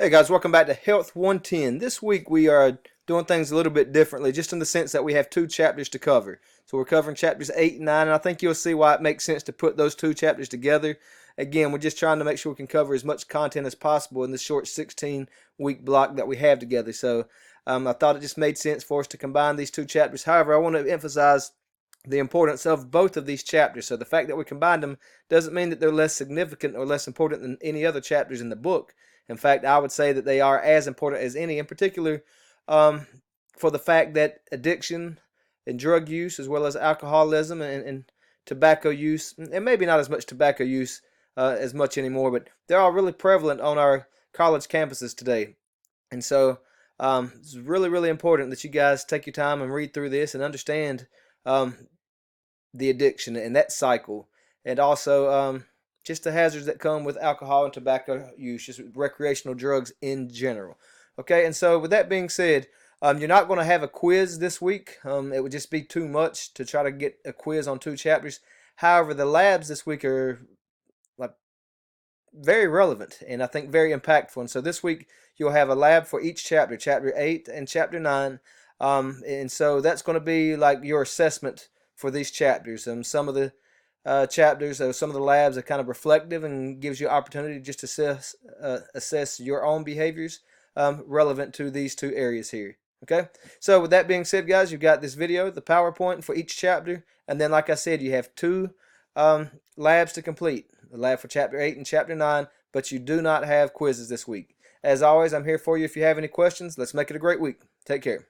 Hey guys, welcome back to Health 110. This week we are doing things a little bit differently, just in the sense that we have two chapters to cover. So we're covering chapters 8 and 9, and I think you'll see why it makes sense to put those two chapters together. Again, we're just trying to make sure we can cover as much content as possible in this short 16-week block that we have together. So I thought it just made sense for us to combine these two chapters. However, I want to emphasize the importance of both of these chapters. So the fact that we combined them doesn't mean that they're less significant or less important than any other chapters in the book. In fact, I would say that they are as important as any, in particular for the fact that addiction and drug use, as well as alcoholism and tobacco use, and maybe not as much tobacco use as much anymore, but they're all really prevalent on our college campuses today. And so it's really, really important that you guys take your time and read through this and understand the addiction and that cycle, and also just the hazards that come with alcohol and tobacco use, just recreational drugs in general. Okay, and so with that being said, you're not going to have a quiz this week. It would just be too much to try to get a quiz on two chapters. However, the labs this week are like very relevant and I think very impactful. And so this week you'll have a lab for each chapter, chapter 8 and chapter 9. And so that's going to be like your assessment for these chapters. Some of the chapters, some of the labs are kind of reflective and gives you opportunity just to assess your own behaviors relevant to these two areas here. Okay, so with that being said, guys, you've got this video, the PowerPoint for each chapter, and then like I said, you have two labs to complete, the lab for chapter 8 and chapter 9, but you do not have quizzes this week. As always, I'm here for you if you have any questions. Let's make it a great week. Take care.